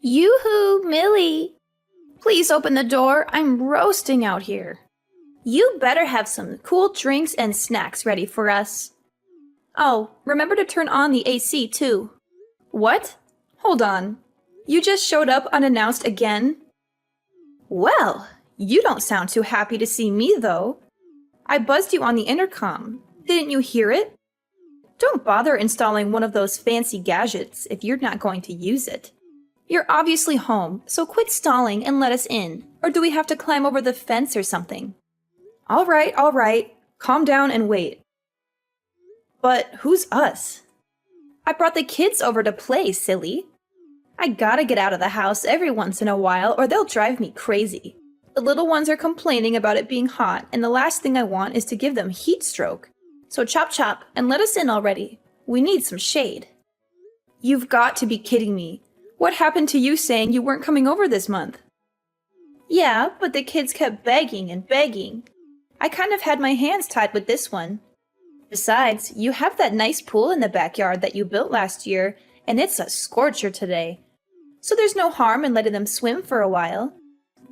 Yoo-hoo, Millie! Please open the door. I'm roasting out here. You better have some cool drinks and snacks ready for us. Oh, remember to turn on the AC too. What? Hold on. You just showed up unannounced again? Well, you don't sound too happy to see me though. I buzzed you on the intercom. Didn't you hear it? Don't bother installing one of those fancy gadgets if you're not going to use it. You're obviously home, so quit stalling and let us in. Or do we have to climb over the fence or something? All right. Calm down and wait. But who's us? I brought the kids over to play, silly. I gotta get out of the house every once in a while or they'll drive me crazy. The little ones are complaining about it being hot, and the last thing I want is to give them heat stroke. So chop chop and let us in already. We need some shade. You've got to be kidding me. What happened to you saying you weren't coming over this month? Yeah, but the kids kept begging and begging. I kind of had my hands tied with this one. Besides, you have that nice pool in the backyard that you built last year, and it's a scorcher today. So there's no harm in letting them swim for a while.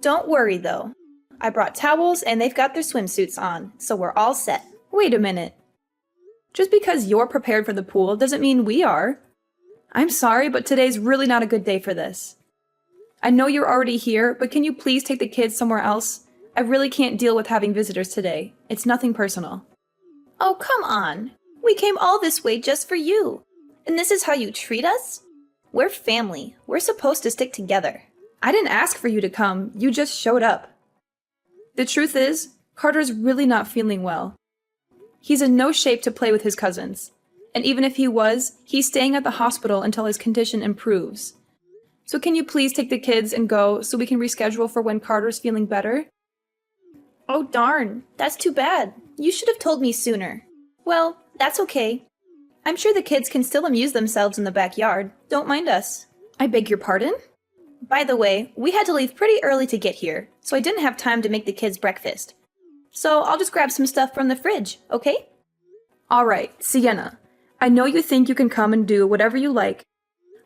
Don't worry though. I brought towels and they've got their swimsuits on, so we're all set. Wait a minute. Just because you're prepared for the pool doesn't mean we are. I'm sorry, but today's really not a good day for this. I know you're already here, but can you please take the kids somewhere else? I really can't deal with having visitors today. It's nothing personal. Oh, come on. We came all this way just for you. And this is how you treat us? We're family. We're supposed to stick together. I didn't ask for you to come. You just showed up. The truth is, Carter's really not feeling well. He's in no shape to play with his cousins. And even if he was, he's staying at the hospital until his condition improves. So can you please take the kids and go so we can reschedule for when Carter's feeling better? Oh darn, that's too bad. You should have told me sooner. Well, that's okay. I'm sure the kids can still amuse themselves in the backyard. Don't mind us. I beg your pardon? By the way, we had to leave pretty early to get here, so I didn't have time to make the kids breakfast. So I'll just grab some stuff from the fridge, okay? Alright, Sienna. I know you think you can come and do whatever you like,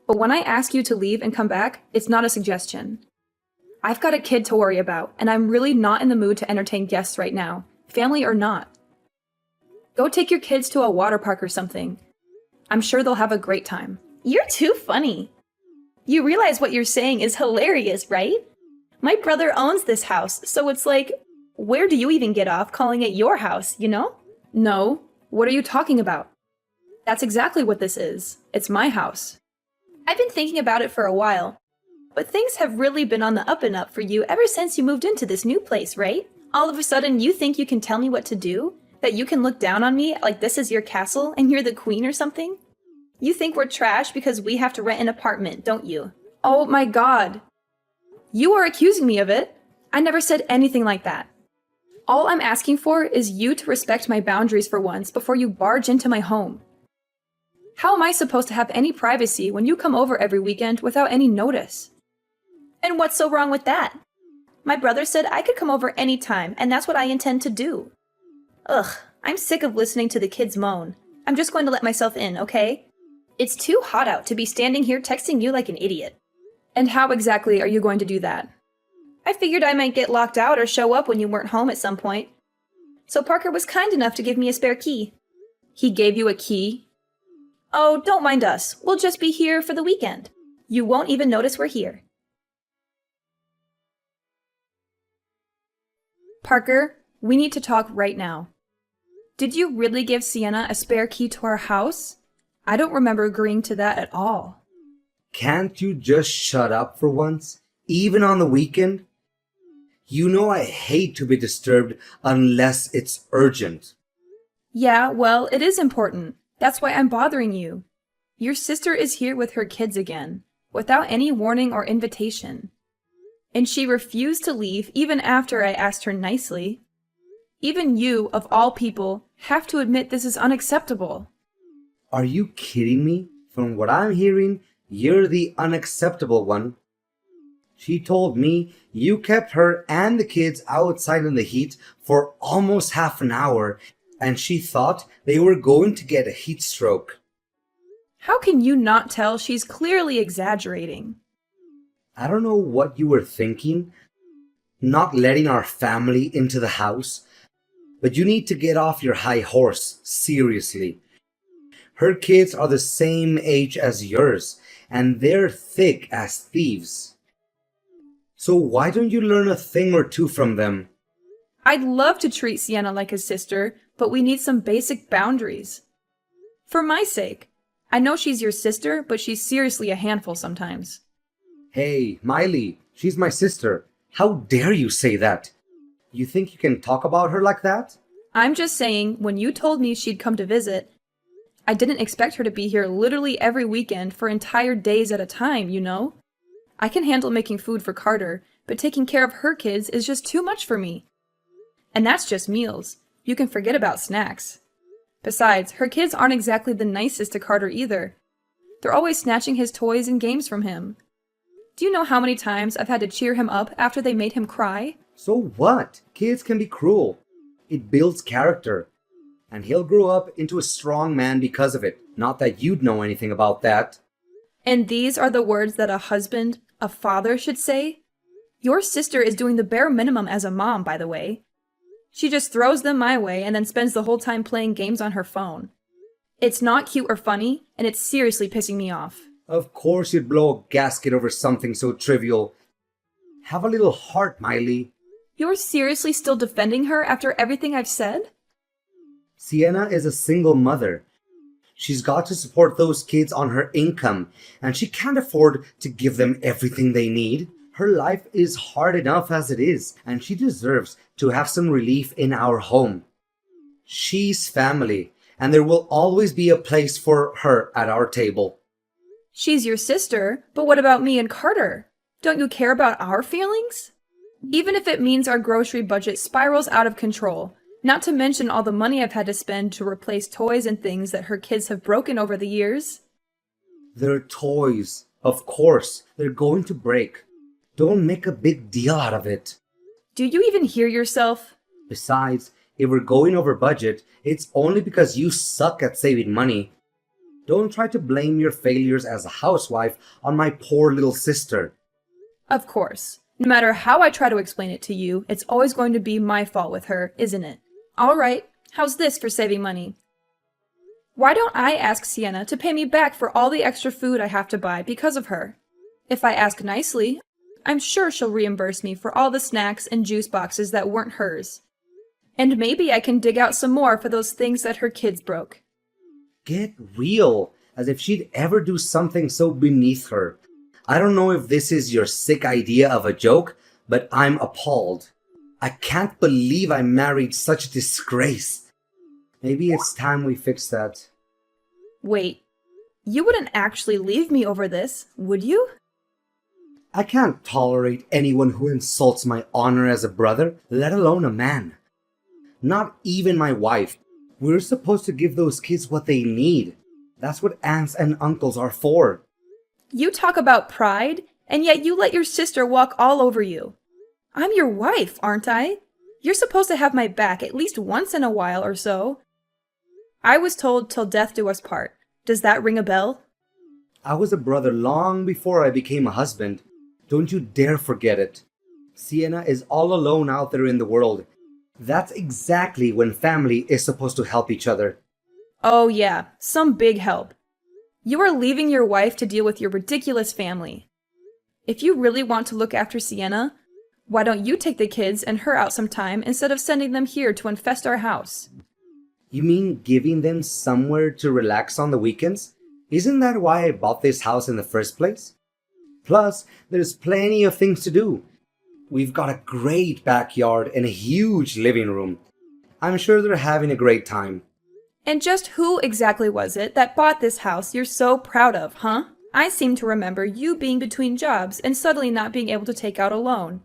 but when I ask you to leave and come back, it's not a suggestion. I've got a kid to worry about, and I'm really not in the mood to entertain guests right now, family or not. Go take your kids to a water park or something. I'm sure they'll have a great time. You're too funny. You realize what you're saying is hilarious, right? My brother owns this house, so it's like, where do you even get off calling it your house, you know? No. What are you talking about? That's exactly what this is. It's my house. I've been thinking about it for a while, but things have really been on the up and up for you ever since you moved into this new place, right? All of a sudden, you think you can tell me what to do? That you can look down on me like this is your castle and you're the queen or something? You think we're trash because we have to rent an apartment, don't you? Oh my god. You are accusing me of it. I never said anything like that. All I'm asking for is you to respect my boundaries for once before you barge into my home. How am I supposed to have any privacy when you come over every weekend without any notice? And what's so wrong with that? My brother said I could come over anytime, and that's what I intend to do. Ugh, I'm sick of listening to the kids moan. I'm just going to let myself in, okay? It's too hot out to be standing here texting you like an idiot. And how exactly are you going to do that? I figured I might get locked out or show up when you weren't home at some point. So Parker was kind enough to give me a spare key. He gave you a key? Oh, don't mind us. We'll just be here for the weekend. You won't even notice we're here. Parker, we need to talk right now. Did you really give Sienna a spare key to our house? I don't remember agreeing to that at all. Can't you just shut up for once, even on the weekend? You know I hate to be disturbed unless it's urgent. Yeah, well, it is important. That's why I'm bothering you. Your sister is here with her kids again, without any warning or invitation. And she refused to leave even after I asked her nicely. Even you, of all people, have to admit this is unacceptable. Are you kidding me? From what I'm hearing, you're the unacceptable one. She told me you kept her and the kids outside in the heat for almost half an hour, and she thought they were going to get a heat stroke. How can you not tell she's clearly exaggerating? I don't know what you were thinking, not letting our family into the house, but you need to get off your high horse, seriously. Her kids are the same age as yours, and they're thick as thieves. So why don't you learn a thing or two from them? I'd love to treat Sienna like a sister, but we need some basic boundaries. For my sake. I know she's your sister, but she's seriously a handful sometimes. Hey, Miley, she's my sister. How dare you say that? You think you can talk about her like that? I'm just saying, when you told me she'd come to visit, I didn't expect her to be here literally every weekend for entire days at a time, you know? I can handle making food for Carter, but taking care of her kids is just too much for me. And that's just meals. You can forget about snacks. Besides, her kids aren't exactly the nicest to Carter either. They're always snatching his toys and games from him. Do you know how many times I've had to cheer him up after they made him cry? So what? Kids can be cruel. It builds character. And he'll grow up into a strong man because of it. Not that you'd know anything about that. And these are the words that a husband, a father should say? Your sister is doing the bare minimum as a mom, by the way. She just throws them my way and then spends the whole time playing games on her phone. It's not cute or funny, and it's seriously pissing me off. Of course you'd blow a gasket over something so trivial. Have a little heart, Miley. You're seriously still defending her after everything I've said? Sienna is a single mother. She's got to support those kids on her income, and she can't afford to give them everything they need. Her life is hard enough as it is, and she deserves to have some relief in our home. She's family, and there will always be a place for her at our table. She's your sister, but what about me and Carter? Don't you care about our feelings? Even if it means our grocery budget spirals out of control, not to mention all the money I've had to spend to replace toys and things that her kids have broken over the years. They're toys. Of course, they're going to break. Don't make a big deal out of it. Do you even hear yourself? Besides, if we're going over budget, it's only because you suck at saving money. Don't try to blame your failures as a housewife on my poor little sister. Of course. No matter how I try to explain it to you, it's always going to be my fault with her, isn't it? All right, how's this for saving money? Why don't I ask Sienna to pay me back for all the extra food I have to buy because of her? If I ask nicely, I'm sure she'll reimburse me for all the snacks and juice boxes that weren't hers. And maybe I can dig out some more for those things that her kids broke. Get real, as if she'd ever do something so beneath her. I don't know if this is your sick idea of a joke, but I'm appalled. I can't believe I married such a disgrace. Maybe it's time we fix that. Wait, you wouldn't actually leave me over this, would you? I can't tolerate anyone who insults my honor as a brother, let alone a man. Not even my wife. We're supposed to give those kids what they need. That's what aunts and uncles are for. You talk about pride, and yet you let your sister walk all over you. I'm your wife, aren't I? You're supposed to have my back at least once in a while or so. I was told till death do us part. Does that ring a bell? I was a brother long before I became a husband. Don't you dare forget it. Sienna is all alone out there in the world. That's exactly when family is supposed to help each other. Oh yeah, some big help. You are leaving your wife to deal with your ridiculous family. If you really want to look after Sienna, why don't you take the kids and her out sometime instead of sending them here to infest our house? You mean giving them somewhere to relax on the weekends? Isn't that why I bought this house in the first place? Plus, there's plenty of things to do. We've got a great backyard and a huge living room. I'm sure they're having a great time. And just who exactly was it that bought this house you're so proud of, huh? I seem to remember you being between jobs and suddenly not being able to take out a loan.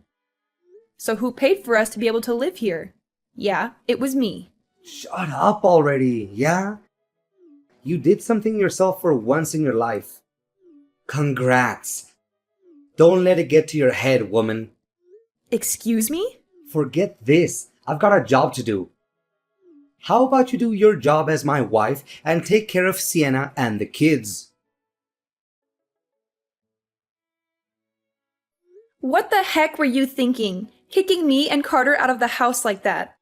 So who paid for us to be able to live here? Yeah, it was me. Shut up already, yeah? You did something yourself for once in your life. Congrats. Don't let it get to your head, woman. Excuse me? Forget this. I've got a job to do. How about you do your job as my wife and take care of Sienna and the kids? What the heck were you thinking, kicking me and Carter out of the house like that?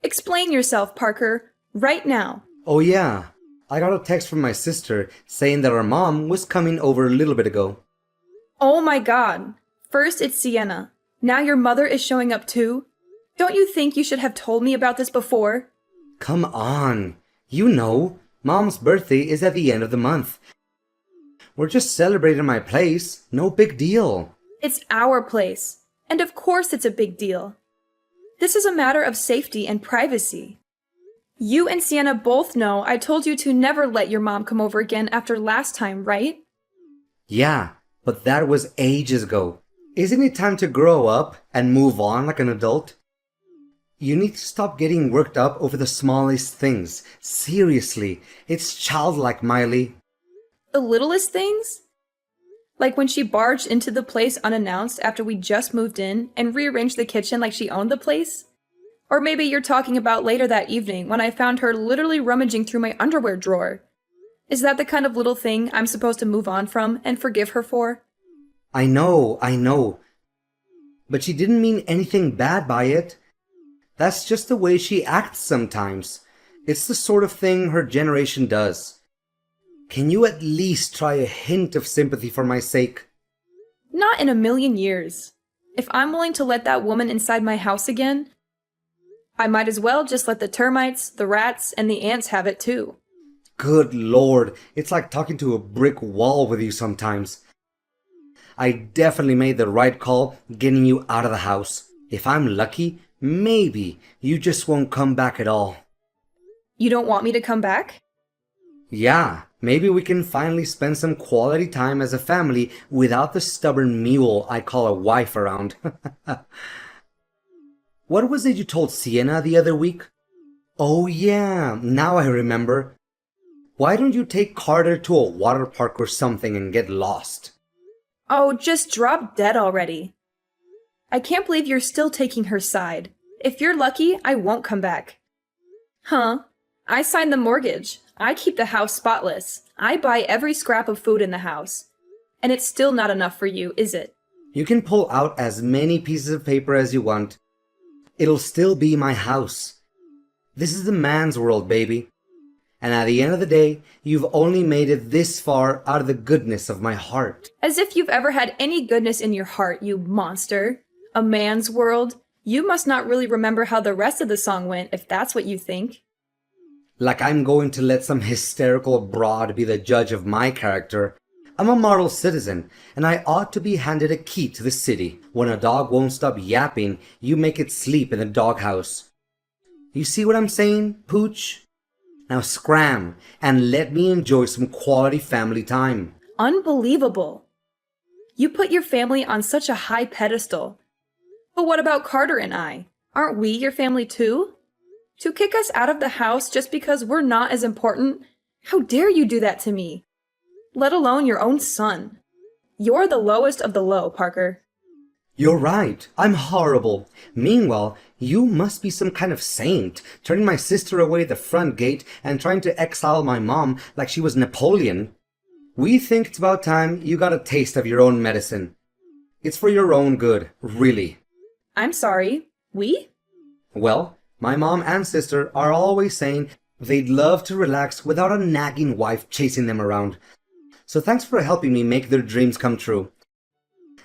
Explain yourself, Parker, right now. Oh yeah, I got a text from my sister saying that our mom was coming over a little bit ago. Oh my god. First it's Sienna. Now your mother is showing up too? Don't you think you should have told me about this before? Come on. You know, Mom's birthday is at the end of the month. We're just celebrating my place. No big deal. It's our place. And of course it's a big deal. This is a matter of safety and privacy. You and Sienna both know I told you to never let your mom come over again after last time, right? Yeah, but that was ages ago. Isn't it time to grow up and move on like an adult? You need to stop getting worked up over the smallest things. Seriously, it's childlike, Miley. The littlest things? Like when she barged into the place unannounced after we just moved in and rearranged the kitchen like she owned the place? Or maybe you're talking about later that evening when I found her literally rummaging through my underwear drawer. Is that the kind of little thing I'm supposed to move on from and forgive her for? I know. But she didn't mean anything bad by it. That's just the way she acts sometimes. It's the sort of thing her generation does. Can you at least try a hint of sympathy for my sake? Not in a million years. If I'm willing to let that woman inside my house again, I might as well just let the termites, the rats, and the ants have it too. Good Lord, it's like talking to a brick wall with you sometimes. I definitely made the right call getting you out of the house. If I'm lucky, maybe you just won't come back at all. You don't want me to come back? Yeah, maybe we can finally spend some quality time as a family without the stubborn mule I call a wife around. What was it you told Sienna the other week? Oh yeah, now I remember. Why don't you take Carter to a water park or something and get lost? Oh, just drop dead already. I can't believe you're still taking her side. If you're lucky, I won't come back. Huh? I signed the mortgage. I keep the house spotless. I buy every scrap of food in the house. And it's still not enough for you, is it? You can pull out as many pieces of paper as you want. It'll still be my house. This is the man's world, baby. And at the end of the day, you've only made it this far out of the goodness of my heart. As if you've ever had any goodness in your heart, you monster. A man's world? You must not really remember how the rest of the song went, if that's what you think. Like I'm going to let some hysterical broad be the judge of my character. I'm a model citizen, and I ought to be handed a key to the city. When a dog won't stop yapping, you make it sleep in the doghouse. You see what I'm saying, Pooch? Now scram, and let me enjoy some quality family time. Unbelievable. You put your family on such a high pedestal. But what about Carter and I? Aren't we your family too? To kick us out of the house just because we're not as important? How dare you do that to me? Let alone your own son. You're the lowest of the low, Parker. You're right, I'm horrible. Meanwhile, you must be some kind of saint, turning my sister away at the front gate and trying to exile my mom like she was Napoleon. We think it's about time you got a taste of your own medicine. It's for your own good, really. I'm sorry. We? Well, my mom and sister are always saying they'd love to relax without a nagging wife chasing them around. So thanks for helping me make their dreams come true.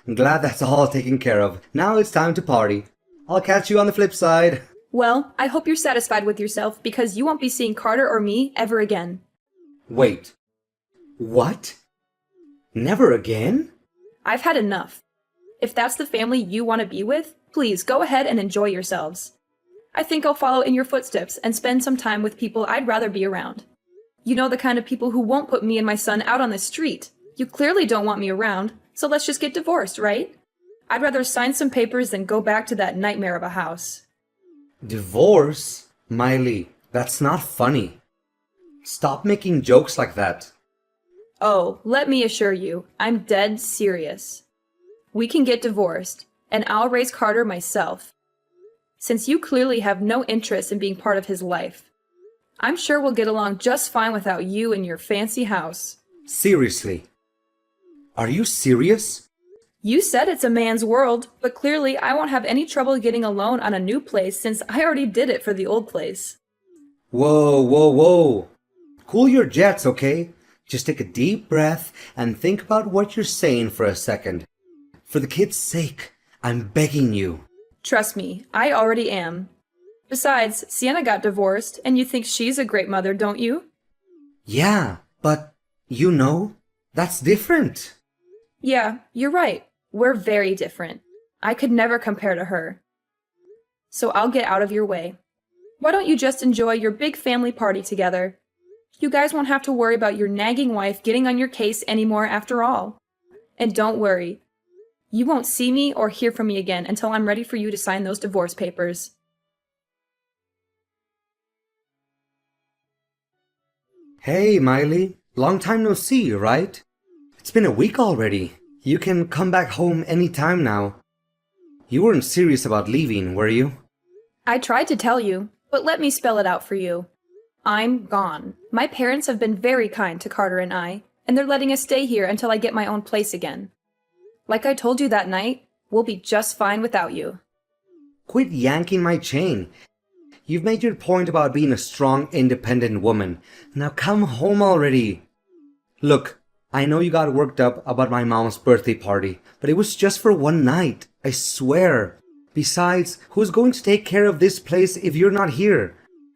I'm glad that's all taken care of. Now it's time to party. I'll catch you on the flip side. Well, I hope you're satisfied with yourself because you won't be seeing Carter or me ever again. Wait. What? Never again? I've had enough. If that's the family you want to be with, please go ahead and enjoy yourselves. I think I'll follow in your footsteps and spend some time with people I'd rather be around. You know, the kind of people who won't put me and my son out on the street. You clearly don't want me around, so let's just get divorced, right? I'd rather sign some papers than go back to that nightmare of a house. Divorce? Miley, that's not funny. Stop making jokes like that. Oh, let me assure you, I'm dead serious. We can get divorced, and I'll raise Carter myself. Since you clearly have no interest in being part of his life, I'm sure we'll get along just fine without you and your fancy house. Seriously? Are you serious? You said it's a man's world, but clearly I won't have any trouble getting a loan on a new place since I already did it for the old place. Whoa, whoa, whoa. Cool your jets, okay? Just take a deep breath and think about what you're saying for a second. For the kid's sake, I'm begging you. Trust me, I already am. Besides, Sienna got divorced, and you think she's a great mother, don't you? Yeah, but that's different. Yeah, you're right. We're very different. I could never compare to her. So I'll get out of your way. Why don't you just enjoy your big family party together? You guys won't have to worry about your nagging wife getting on your case anymore after all. And don't worry. You won't see me or hear from me again until I'm ready for you to sign those divorce papers. Hey, Miley. Long time no see, right? It's been a week already. You can come back home anytime now. You weren't serious about leaving, were you? I tried to tell you, but let me spell it out for you. I'm gone. My parents have been very kind to Carter and I, and they're letting us stay here until I get my own place again. Like I told you that night, we'll be just fine without you. Quit yanking my chain. You've made your point about being a strong, independent woman. Now come home already. Look, I know you got worked up about my mom's birthday party, but it was just for one night, I swear. Besides, who's going to take care of this place if you're not here?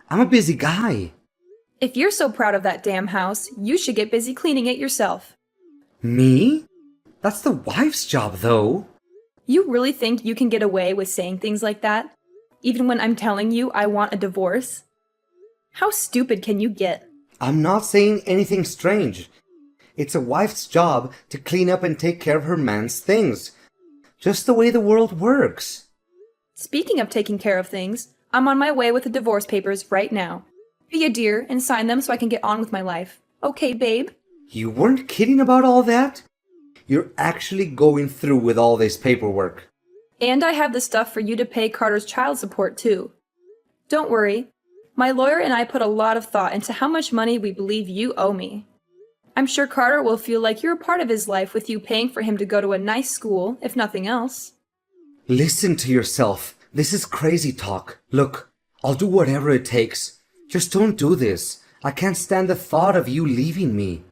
I'm a busy guy. If you're so proud of that damn house, you should get busy cleaning it yourself. Me? That's the wife's job, though. You really think you can get away with saying things like that? Even when I'm telling you I want a divorce? How stupid can you get? I'm not saying anything strange. It's a wife's job to clean up and take care of her man's things. Just the way the world works. Speaking of taking care of things, I'm on my way with the divorce papers right now. Be a dear and sign them so I can get on with my life. Okay, babe? You weren't kidding about all that? You're actually going through with all this paperwork. And I have the stuff for you to pay Carter's child support, too. Don't worry. My lawyer and I put a lot of thought into how much money we believe you owe me. I'm sure Carter will feel like you're a part of his life with you paying for him to go to a nice school, if nothing else. Listen to yourself. This is crazy talk. Look, I'll do whatever it takes. Just don't do this. I can't stand the thought of you leaving me.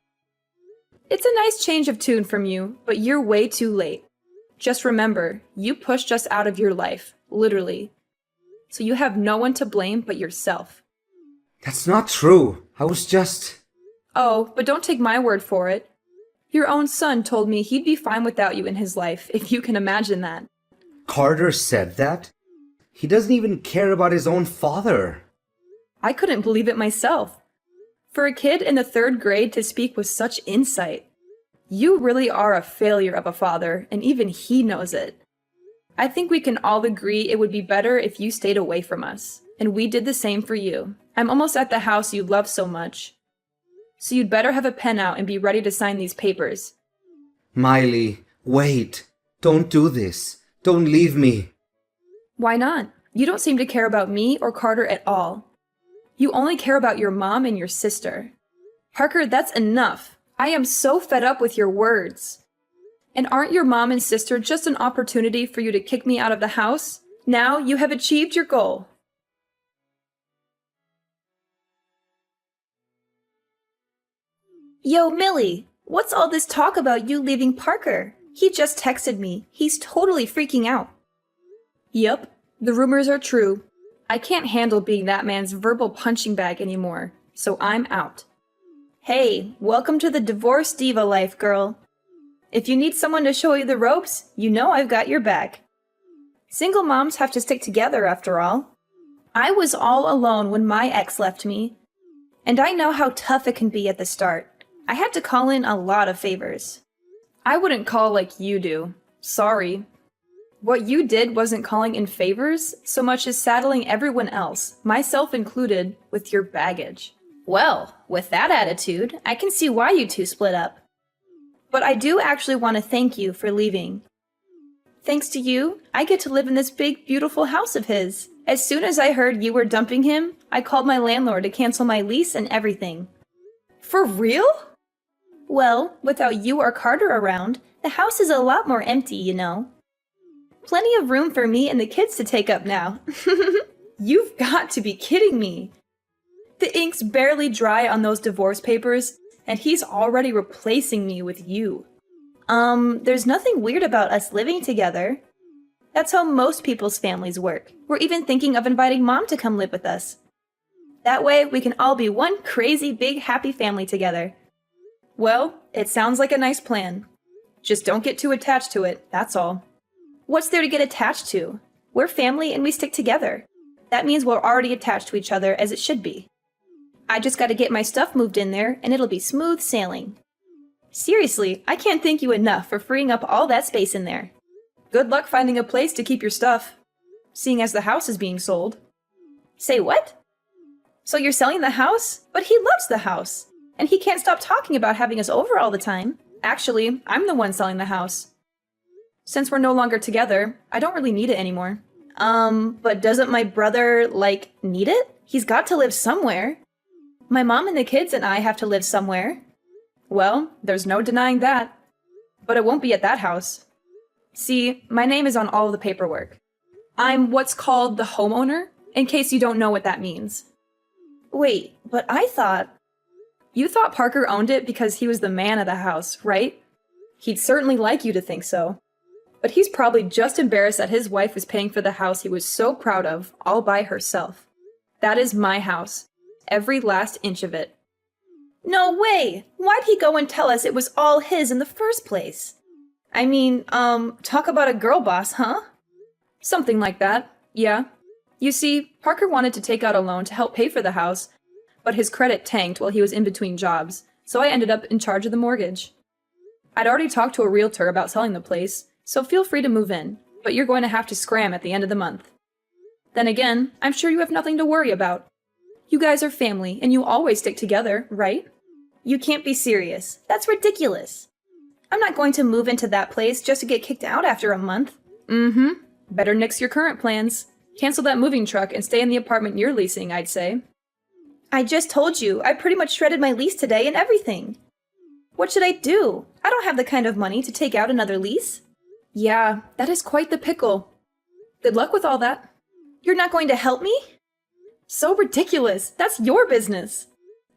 It's a nice change of tune from you, but you're way too late. Just remember, you pushed us out of your life, literally. So you have no one to blame but yourself. That's not true. I was just... Oh, but don't take my word for it. Your own son told me he'd be fine without you in his life, if you can imagine that. Carter said that? He doesn't even care about his own father. I couldn't believe it myself. For a kid in the 3rd grade to speak with such insight. You really are a failure of a father, and even he knows it. I think we can all agree it would be better if you stayed away from us, and we did the same for you. I'm almost at the house you love so much. So you'd better have a pen out and be ready to sign these papers. Miley, wait. Don't do this. Don't leave me. Why not? You don't seem to care about me or Carter at all. You only care about your mom and your sister. Parker, that's enough. I am so fed up with your words. And aren't your mom and sister just an opportunity for you to kick me out of the house? Now you have achieved your goal. Yo, Millie, what's all this talk about you leaving Parker? He just texted me. He's totally freaking out. Yup, the rumors are true. I can't handle being that man's verbal punching bag anymore, so I'm out. Hey, welcome to the divorce diva life, girl. If you need someone to show you the ropes, you know I've got your back. Single moms have to stick together after all. I was all alone when my ex left me, and I know how tough it can be at the start. I had to call in a lot of favors. I wouldn't call like you do. Sorry. What you did wasn't calling in favors so much as saddling everyone else, myself included, with your baggage. Well, with that attitude, I can see why you two split up. But I do actually want to thank you for leaving. Thanks to you, I get to live in this big, beautiful house of his. As soon as I heard you were dumping him, I called my landlord to cancel my lease and everything. For real? Well, without you or Carter around, The house is a lot more empty, you know. Plenty of room for me and the kids to take up now. You've got to be kidding me. The ink's barely dry on those divorce papers, and he's already replacing me with you. There's nothing weird about us living together. That's how most people's families work. We're even thinking of inviting Mom to come live with us. That way, we can all be one crazy, big, happy family together. Well, it sounds like a nice plan. Just don't get too attached to it, that's all. What's there to get attached to? We're family and we stick together. That means we're already attached to each other as it should be. I just gotta get my stuff moved in there and it'll be smooth sailing. Seriously, I can't thank you enough for freeing up all that space in there. Good luck finding a place to keep your stuff, seeing as the house is being sold. Say what? So you're selling the house? But he loves the house, and he can't stop talking about having us over all the time. Actually, I'm the one selling the house. Since we're no longer together, I don't really need it anymore. But doesn't my brother, need it? He's got to live somewhere. My mom and the kids and I have to live somewhere. Well, there's no denying that. But it won't be at that house. See, my name is on all of the paperwork. I'm what's called the homeowner, in case you don't know what that means. Wait, but I thought... You thought Parker owned it because he was the man of the house, right? He'd certainly like you to think so. But he's probably just embarrassed that his wife was paying for the house he was so proud of, all by herself. That is my house. Every last inch of it. No way! Why'd he go and tell us it was all his in the first place? I mean, talk about a girl boss, huh? Something like that, yeah. You see, Parker wanted to take out a loan to help pay for the house, but his credit tanked while he was in between jobs, so I ended up in charge of the mortgage. I'd already talked to a realtor about selling the place, so feel free to move in, but you're going to have to scram at the end of the month. Then again, I'm sure you have nothing to worry about. You guys are family, and you always stick together, right? You can't be serious. That's ridiculous. I'm not going to move into that place just to get kicked out after a month. Better nix your current plans. Cancel that moving truck and stay in the apartment you're leasing, I'd say. I just told you, I pretty much shredded my lease today and everything. What should I do? I don't have the kind of money to take out another lease. Yeah, that is quite the pickle. Good luck with all that. You're not going to help me? So ridiculous. That's your business.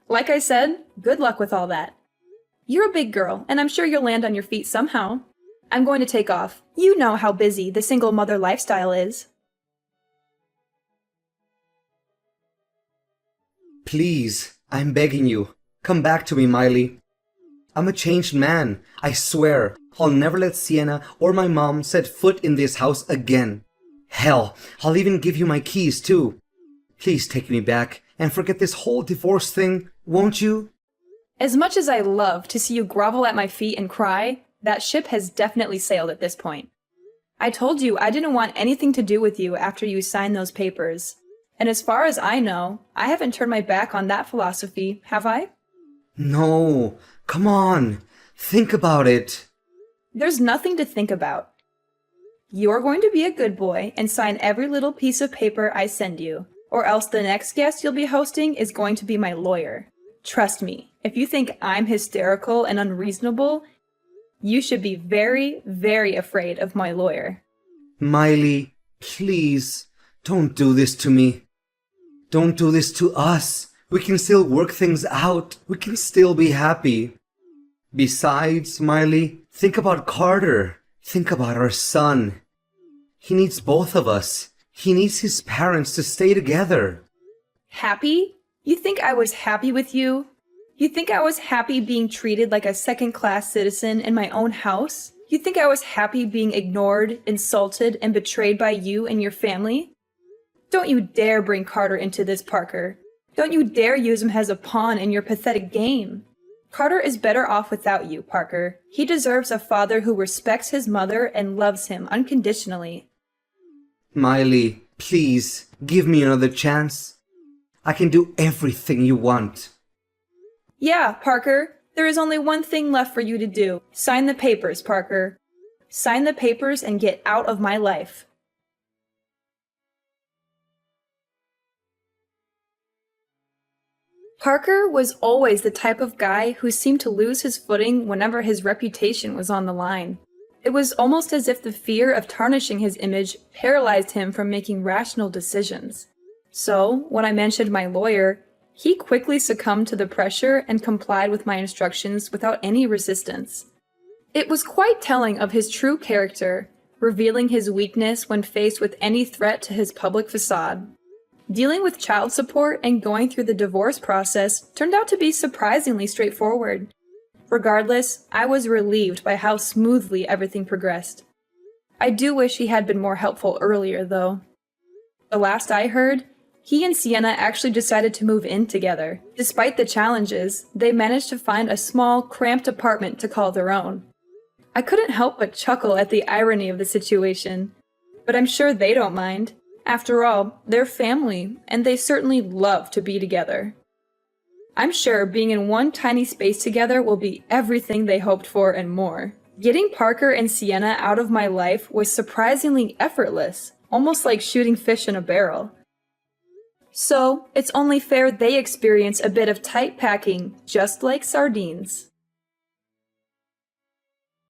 Like I said, good luck with all that. You're a big girl, and I'm sure you'll land on your feet somehow. I'm going to take off. You know how busy the single mother lifestyle is. Please, I'm begging you. Come back to me, Miley. I'm a changed man. I swear, I'll never let Sienna or my mom set foot in this house again. Hell, I'll even give you my keys, too. Please take me back and forget this whole divorce thing, won't you? As much as I love to see you grovel at my feet and cry, that ship has definitely sailed at this point. I told you I didn't want anything to do with you after you signed those papers. And as far as I know, I haven't turned my back on that philosophy, have I? No, come on. Think about it. There's nothing to think about. You're going to be a good boy and sign every little piece of paper I send you, or else the next guest you'll be hosting is going to be my lawyer. Trust me, if you think I'm hysterical and unreasonable, you should be very, very afraid of my lawyer. Miley, please, don't do this to me. Don't do this to us. We can still work things out. We can still be happy. Besides, Miley, think about Carter. Think about our son. He needs both of us. He needs his parents to stay together. Happy? You think I was happy with you? You think I was happy being treated like a second-class citizen in my own house? You think I was happy being ignored, insulted, and betrayed by you and your family? Don't you dare bring Carter into this, Parker. Don't you dare use him as a pawn in your pathetic game. Carter is better off without you, Parker. He deserves a father who respects his mother and loves him unconditionally. Miley, please, give me another chance. I can do everything you want. Yeah, Parker. There is only one thing left for you to do. Sign the papers, Parker. Sign the papers and get out of my life. Parker was always the type of guy who seemed to lose his footing whenever his reputation was on the line. It was almost as if the fear of tarnishing his image paralyzed him from making rational decisions. So, when I mentioned my lawyer, he quickly succumbed to the pressure and complied with my instructions without any resistance. It was quite telling of his true character, revealing his weakness when faced with any threat to his public facade. Dealing with child support and going through the divorce process turned out to be surprisingly straightforward. Regardless, I was relieved by how smoothly everything progressed. I do wish he had been more helpful earlier, though. The last I heard, he and Sienna actually decided to move in together. Despite the challenges, they managed to find a small, cramped apartment to call their own. I couldn't help but chuckle at the irony of the situation, but I'm sure they don't mind. After all, they're family, and they certainly love to be together. I'm sure being in one tiny space together will be everything they hoped for and more. Getting Parker and Sienna out of my life was surprisingly effortless, almost like shooting fish in a barrel. So, it's only fair they experience a bit of tight packing, just like sardines.